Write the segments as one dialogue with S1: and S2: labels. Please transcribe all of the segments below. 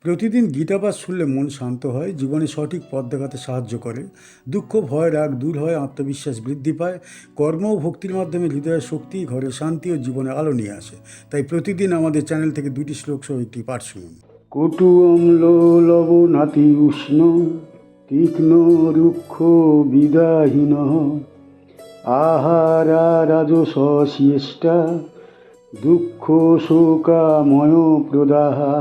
S1: প্রতিদিন গীতাপাঠ শুনলে মন শান্ত হয়, জীবনে সঠিক পথ দেখাতে সাহায্য করে। দুঃখ, ভয়, রাগ দূর হয়, আত্মবিশ্বাস বৃদ্ধি পায়। কর্ম ও ভক্তির মাধ্যমে হৃদয়ের শক্তি, ঘরে শান্তি ও জীবনে আলো নিয়ে আসে। তাই প্রতিদিন আমাদের চ্যানেল থেকে 2টি শ্লোক সহ একটি পাঠ শুনুন। কটু অম্ল লবণাতি উষ্ণ, তীক্ষ্ণ রুক্ষ বিদাহীন, আহারা রাজস শিষ্টা, দুঃখ শোকাময় প্রদাহা।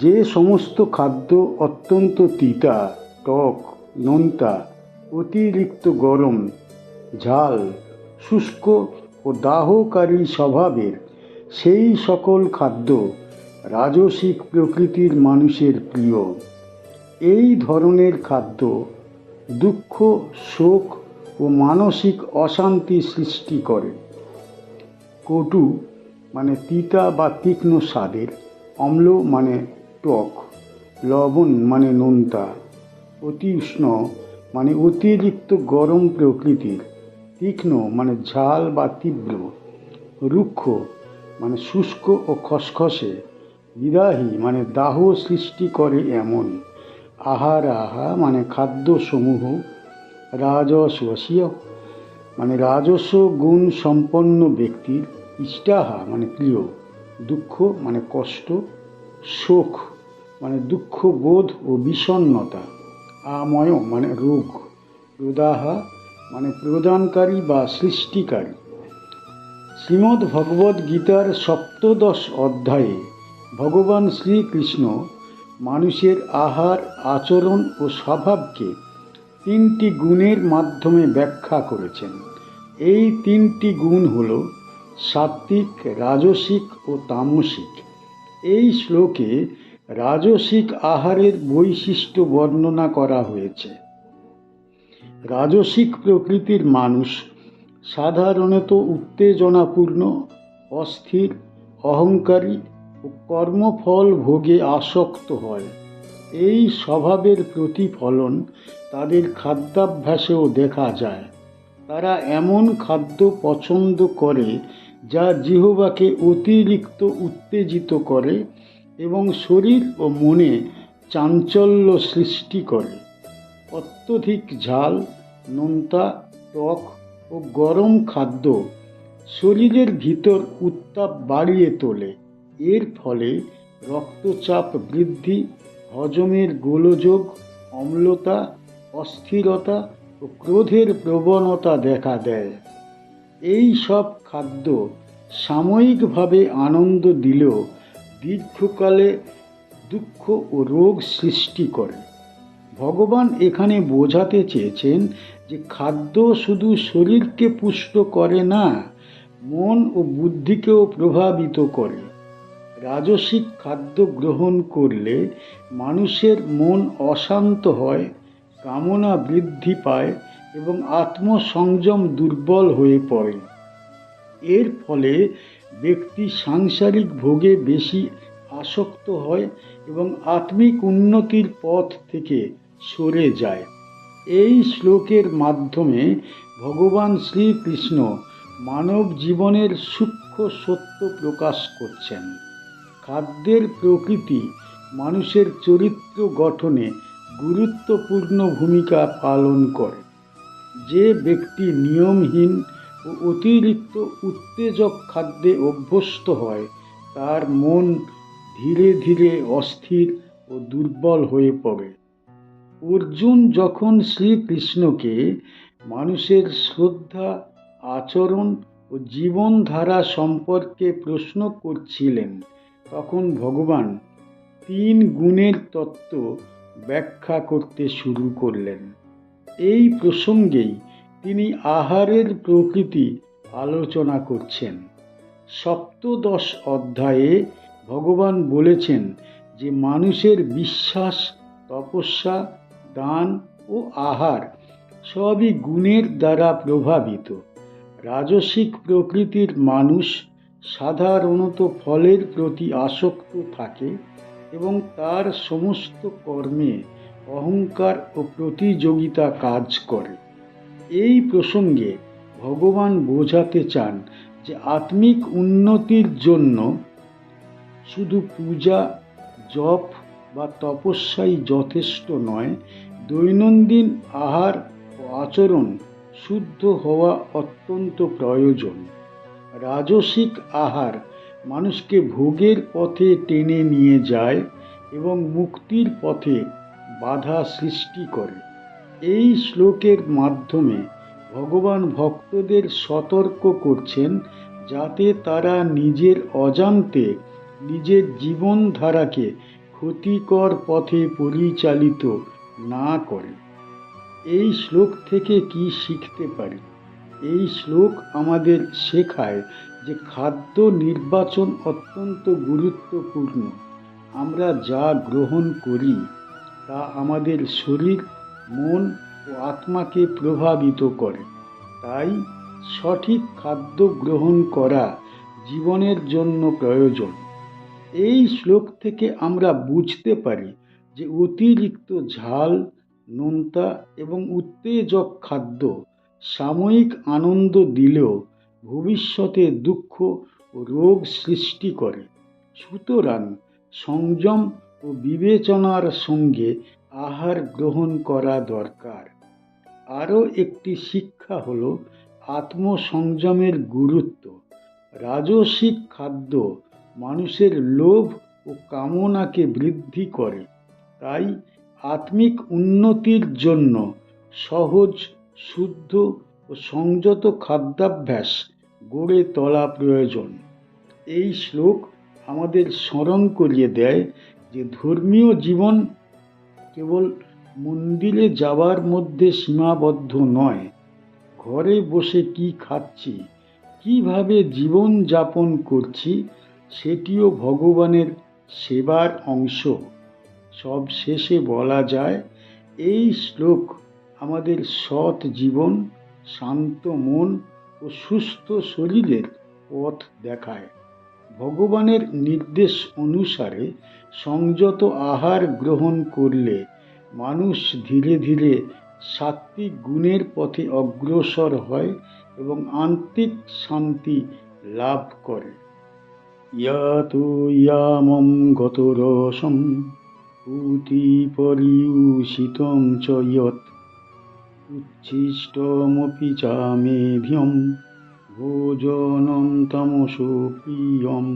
S1: যে সমস্ত খাদ্য অত্যন্ত তিতা, টক, নোনতা, অতিরিক্ত গরম, ঝাল, শুষ্ক ও দাহকারী স্বভাবের, সেই সকল খাদ্য রাজসিক প্রকৃতির মানুষের প্রিয়। এই ধরনের খাদ্য দুঃখ, শোক ও মানসিক অশান্তি সৃষ্টি করে। কটু মানে তিতা বা তীক্ষ্ণ স্বাদের, অম্ল মানে টক, লবণ মানে নোনতা, অতি উষ্ণ মানে অতিরিক্ত গরম প্রকৃতির, তীক্ষ্ণ মানে ঝাল বা তীব্র, রুক্ষ মানে শুষ্ক ও খসখসে, বিদাহী মানে দাহ সৃষ্টি করে এমন, আহারাহা মানে খাদ্যসমূহ, রাজস্বসীয় মানে রাজস্ব গুণ সম্পন্ন ব্যক্তির, ইষ্টাহা মানে প্রিয়, দুঃখ মানে কষ্ট, শোক মানে দুঃখ বোধ ও বিষণ্ণতা, আময় মানে রোগ, প্রদাহা মানে প্রদানকারী বা সৃষ্টিকারী। শ্রীমদ্ ভগবদ্ গীতার সপ্তদশ অধ্যায়ে ভগবান শ্রীকৃষ্ণ মানুষের আহার, আচরণ ও স্বভাবকে 3টি গুণের মাধ্যমে ব্যাখ্যা করেছেন। এই 3টি গুণ হল সাত্ত্বিক, রাজসিক ও তামসিক। এই শ্লোকে রাজসিক আহারের বৈশিষ্ট্য বর্ণনা করা হয়েছে। রাজসিক প্রকৃতির মানুষ সাধারণত উত্তেজনাপূর্ণ, অস্থির, অহংকারী ও কর্মফল ভোগে আসক্ত হয়। এই স্বভাবের প্রতিফলন তাদের খাদ্যাভ্যাসেও দেখা যায়। তারা এমন খাদ্য পছন্দ করে যা জিহ্বাকে অতিরিক্ত উত্তেজিত করে এবং শরীর ও মনে চাঞ্চল্য সৃষ্টি করে। অত্যধিক ঝাল, নোনতা, টক ও গরম খাদ্য শরীরের ভিতর উত্তাপ বাড়িয়ে তোলে। এর ফলে রক্তচাপ বৃদ্ধি, হজমের গোলযোগ, অম্লতা, অস্থিরতা ও ক্রোধের প্রবণতা দেখা দেয়। এই সব খাদ্য সাময়িকভাবে আনন্দ দিলেও দীর্ঘকালে দুঃখ ও রোগ সৃষ্টি করে। ভগবান এখানে বোঝাতে চেয়েছেন যে খাদ্য শুধু শরীরকে পুষ্ট করে না, মন ও বুদ্ধিকেও প্রভাবিত করে। রাজসিক খাদ্য গ্রহণ করলে মানুষের মন অশান্ত হয়, কামনা বৃদ্ধি পায় এবং আত্মসংযম দুর্বল হয়ে পড়ে। এর ফলে ব্যক্তি সাংসারিক ভোগে বেশি আসক্ত হয় এবং আত্মিক উন্নতির পথ থেকে সরে যায়। এই শ্লোকের মাধ্যমে ভগবান শ্রীকৃষ্ণ মানব জীবনের সূক্ষ্ম সত্য প্রকাশ করছেন। খাদ্যের প্রকৃতি মানুষের চরিত্র গঠনে গুরুত্বপূর্ণ ভূমিকা পালন করে। যে ব্যক্তি নিয়মহীন ও অতিরিক্ত উত্তেজক খাদ্যে অভ্যস্ত হয়, তার মন ধীরে ধীরে অস্থির ও দুর্বল হয়ে পড়ে। অর্জুন যখন শ্রীকৃষ্ণকে মানুষের শ্রদ্ধা, আচরণ ও জীবনধারা সম্পর্কে প্রশ্ন করছিলেন, তখন ভগবান 3 গুণের তত্ত্ব ব্যাখ্যা করতে শুরু করলেন। এই প্রসঙ্গেই তিনি আহারের প্রকৃতি আলোচনা করছেন। সপ্তদশ অধ্যায়ে ভগবান বলেছেন যে মানুষের বিশ্বাস, তপস্যা, দান ও আহার সবই গুণের দ্বারা প্রভাবিত। রাজসিক প্রকৃতির মানুষ সাধারণত ফলের প্রতি আসক্ত থাকে এবং তার সমস্ত কর্মে অহংকার ও প্রতিযোগিতা কাজ করে। এই প্রসঙ্গে ভগবান বোঝাতে চান যে আত্মিক উন্নতির জন্য শুধু পূজা, জপ বা তপস্যাই যথেষ্ট নয়, দৈনন্দিন আহার ও আচরণ শুদ্ধ হওয়া অত্যন্ত প্রয়োজন। রাজসিক আহার মানুষকে ভোগের পথে টেনে নিয়ে যায় এবং মুক্তির পথে বাধা সৃষ্টি করে। এই শ্লোকের মাধ্যমে ভগবান ভক্তদের সতর্ক করছেন যাতে তারা নিজের অজান্তে নিজের জীবনধারাকে ক্ষতিকর পথে পরিচালিত না করে। এই শ্লোক থেকে কি শিখতে পারি? এই শ্লোক আমাদের শেখায় যে খাদ্য নির্বাচন অত্যন্ত গুরুত্বপূর্ণ। আমরা যা গ্রহণ করি তা আমাদের শরীর, মন ও আত্মাকে প্রভাবিত করে। তাই সঠিক খাদ্য গ্রহণ করা জীবনের জন্য প্রয়োজন। এই শ্লোক থেকে আমরা বুঝতে পারি যে অতিরিক্ত ঝাল, নোনতা এবং উত্তেজক খাদ্য সাময়িক আনন্দ দিলেও ভবিষ্যতে দুঃখ ও রোগ সৃষ্টি করে। সুতরাং সংযম ও বিবেচনার সঙ্গে আহার গ্রহণ করা দরকার। আরও একটি শিক্ষা হল আত্মসংযমের গুরুত্ব। রাজসিক খাদ্য মানুষের লোভ ও কামনাকে বৃদ্ধি করে। তাই আত্মিক উন্নতির জন্য সহজ, শুদ্ধ ও সংযত খাদ্যাভ্যাস গড়ে তোলা প্রয়োজন। এই শ্লোক আমাদের স্মরণ করিয়ে দেয় যে ধর্মীয় জীবন কেবল মন্দিরে যাওয়ার মধ্যে সীমাবদ্ধ নয়। ঘরে বসে কি খাচ্ছি, কিভাবে জীবন যাপন করছি, সেটিও ভগবানের সেবার অংশ। সব শেষে বলা যায়, এই শ্লোক আমাদের সৎ জীবন, শান্ত মন ও সুস্থ শরীরের পথ দেখায়। ভগবানের নির্দেশ অনুসারে সংযত আহার গ্রহণ করলে মানুষ ধীরে ধীরে সাত্ত্বিক গুণের পথে অগ্রসর হয় এবং আত্মিক শান্তি লাভ করে। ইয়াতো ইয়ামং গত রসম পুতি পরিউষিতং চ ইয়ৎ উচ্ছিষ্টমপি চামেধ্যম ভোজনম তামসো প্রিয়ম।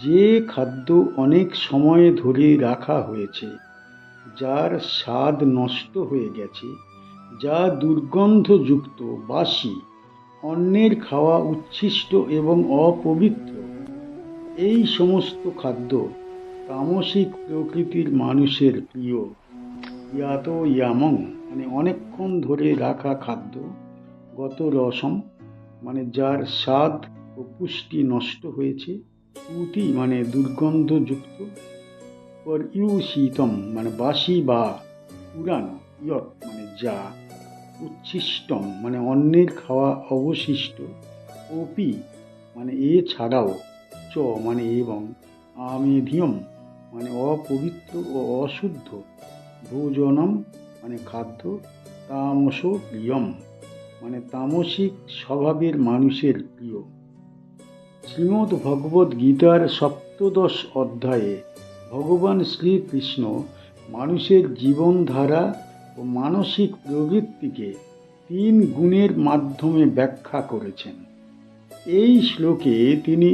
S1: যে খাদ্য অনেক সময় ধরে রাখা হয়েছে, যার স্বাদ নষ্ট হয়ে গেছে, যা দুর্গন্ধযুক্ত, বাসি, অন্যের খাওয়া উচ্ছিষ্ট এবং অপবিত্র, এই সমস্ত খাদ্য তামসিক প্রকৃতির মানুষের প্রিয়। ইয়াত ইয়ামং মানে অনেকক্ষণ ধরে রাখা খাদ্য, গত রসম মানে যার স্বাদ ও পুষ্টি নষ্ট হয়েছে, পুতি মানে দুর্গন্ধযুক্ত, পরিউষিতম মানে বাসি বা পুরানো, ইয়ৎ মানে যা, উচ্ছিষ্টম মানে অন্যের খাওয়া অবশিষ্ট, অপি মানে এছাড়াও, চ মানে এবং, আমেধিয়ম মানে অপবিত্র ও অশুদ্ধ, ভোজনম মানে খাদ্য, তামস প্রিয়ম মানে তামসিক স্বভাবের মানুষের প্রিয়। শ্রীমদ্ ভগবদ্ গীতার সপ্তদশ অধ্যায়ে ভগবান শ্রীকৃষ্ণ মানুষের জীবনধারা ও মানসিক প্রবৃত্তিকে 3 গুণের মাধ্যমে ব্যাখ্যা করেছেন। এই শ্লোকে তিনি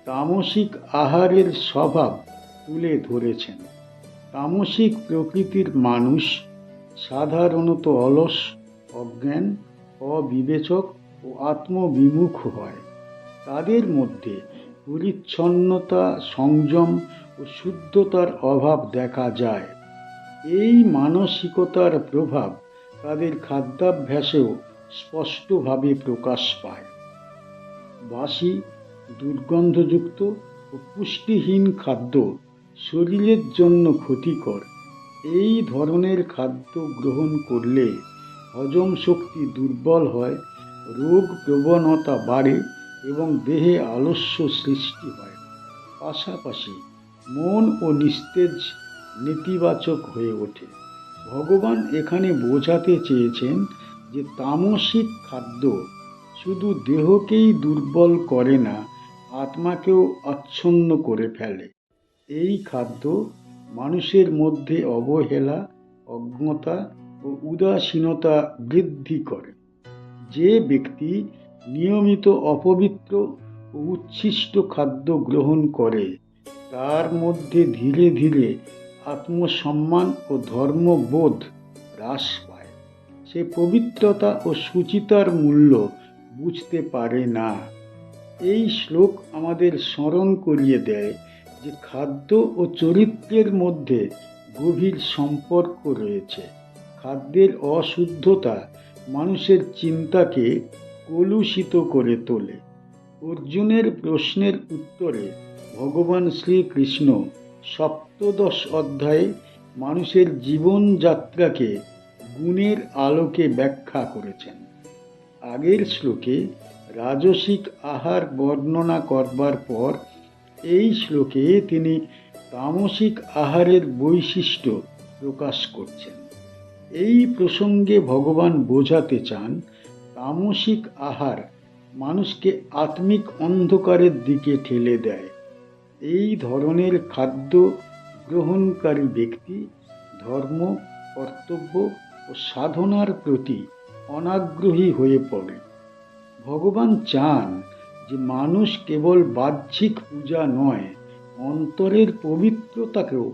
S1: তামসিক আহারের স্বভাব তুলে ধরেছেন। তামসিক প্রকৃতির মানুষ সাধারণত অলস, অজ্ঞান, অবিবেচক ও আত্মবিমুখ হয়। তাদের মধ্যে পরিচ্ছন্নতা, সংযম ও শুদ্ধতার অভাব দেখা যায়। এই মানসিকতার প্রভাব তাদের খাদ্যাভ্যাসেও স্পষ্টভাবে প্রকাশ পায়। বাসি, দুর্গন্ধযুক্ত ও পুষ্টিহীন খাদ্য শরীরের জন্য ক্ষতিকর। এই ধরনের খাদ্য গ্রহণ করলে হজম শক্তি দুর্বল হয়, রোগ প্রবণতা বাড়ে এবং দেহে আলস্য সৃষ্টি হয়। পাশাপাশি মন ও নিস্তেজ, নেতিবাচক হয়ে ওঠে। ভগবান এখানে বোঝাতে চেয়েছেন যে তামসিক খাদ্য শুধু দেহকেই দুর্বল করে না, আত্মাকেও আচ্ছন্ন করে ফেলে। এই খাদ্য মানুষের মধ্যে অবহেলা, অজ্ঞতা ও উদাসীনতা বৃদ্ধি করে। যে ব্যক্তি নিয়মিত অপবিত্র ও উচ্ছিষ্ট খাদ্য গ্রহণ করে তার মধ্যে ধীরে ধীরে আত্মসম্মান ও ধর্মবোধ হ্রাস পায়। সে পবিত্রতা ও সুচিতার মূল্য বুঝতে পারে না। এই শ্লোক আমাদের স্মরণ করিয়ে দেয় যে খাদ্য ও চরিত্রের মধ্যে গভীর সম্পর্ক রয়েছে। খাদ্যের অশুদ্ধতা মানুষের চিন্তাকে কলুষিত করে তোলে। অর্জুনের প্রশ্নের উত্তরে ভগবান শ্রীকৃষ্ণ সপ্তদশ অধ্যায়ে মানুষের জীবনযাত্রাকে গুণের আলোকে ব্যাখ্যা করেছেন। আগের শ্লোকে রাজসিক আহার বর্ণনা করবার পর এই শ্লোকে তিনি তামসিক আহারের বৈশিষ্ট্য প্রকাশ করছেন। এই প্রসঙ্গে ভগবান বোঝাতে চান তামসিক আহার মানুষকে আত্মিক অন্ধকারের দিকে ঠেলে দেয়। এই ধরনের খাদ্য গ্রহণকারী ব্যক্তি ধর্ম, কর্তব্য ও সাধনার প্রতি অনাগ্রহী হয়ে পড়ে। ভগবান চান যে মানুষ কেবল বাহ্যিক পূজা নয়, অন্তরের পবিত্রতাকেও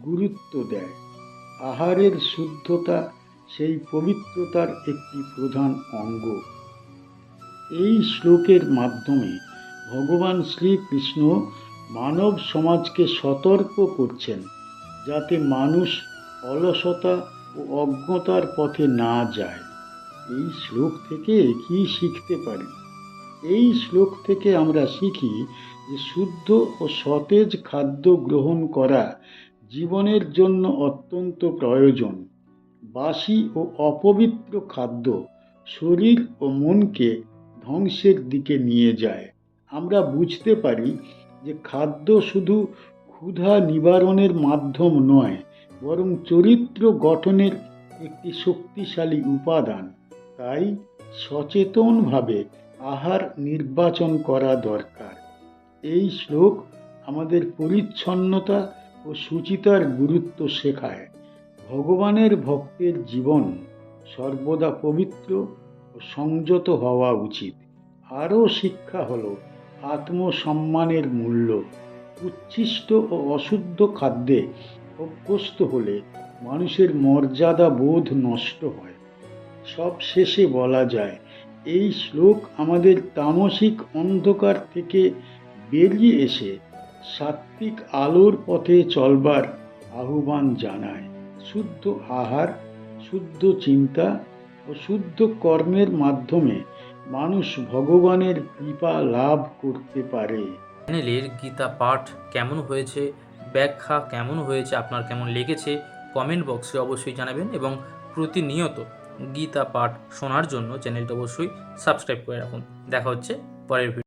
S1: গুরুত্ব দেয়। আহারের শুদ্ধতা সেই পবিত্রতার একটি প্রধান অঙ্গ। এই শ্লোকের মাধ্যমে ভগবান শ্রীকৃষ্ণ মানব সমাজকে সতর্ক করছেন যাতে মানুষ অলসতা ও অজ্ঞতার পথে না যায়। এই শ্লোক থেকে কি শিখতে পারি? এই শ্লোক থেকে আমরা শিখি যে শুদ্ধ ও সতেজ খাদ্য গ্রহণ করা জীবনের জন্য অত্যন্ত প্রয়োজন। বাসি ও অপবিত্র খাদ্য শরীর ও মনকে ধ্বংসের দিকে নিয়ে যায়। আমরা বুঝতে পারি যে খাদ্য শুধু ক্ষুধা নিবারণের মাধ্যম নয়, বরং চরিত্র গঠনের একটি শক্তিশালী উপাদান। তাই সচেতনভাবে আহার নির্বাচন করা দরকার। এই শ্লোক আমাদের পরিচ্ছন্নতা ও সুচিতার গুরুত্ব শেখায়। ভগবানের ভক্তের জীবন সর্বদা পবিত্র ও সংযত হওয়া উচিত। আরও শিক্ষা হলো আত্মসম্মানের মূল্য। উচ্ছিষ্ট ও অশুদ্ধ খাদ্যে অভ্যস্ত হলে মানুষের মর্যাদা বোধ নষ্ট হয়। সব শেষে বলা যায়, এই শ্লোক আমাদের তামসিক অন্ধকার থেকে বেরিয়ে এসে সাত্ত্বিক আলোর পথে চলবার আহ্বান জানায়। শুদ্ধ আহার, শুদ্ধ চিন্তা ও শুদ্ধ কর্মের মাধ্যমে মানুষ ভগবানের কৃপা লাভ করতে পারে।
S2: চ্যানেলের গীতা পাঠ কেমন হয়েছে, ব্যাখ্যা কেমন হয়েছে, আপনার কেমন লেগেছে কমেন্ট বক্সে অবশ্যই জানাবেন এবং প্রতিনিয়ত গীতা পাঠ শোনার জন্য চ্যানেলটা অবশ্যই সাবস্ক্রাইব করে রাখুন। দেখা হচ্ছে পরের ভিডিও।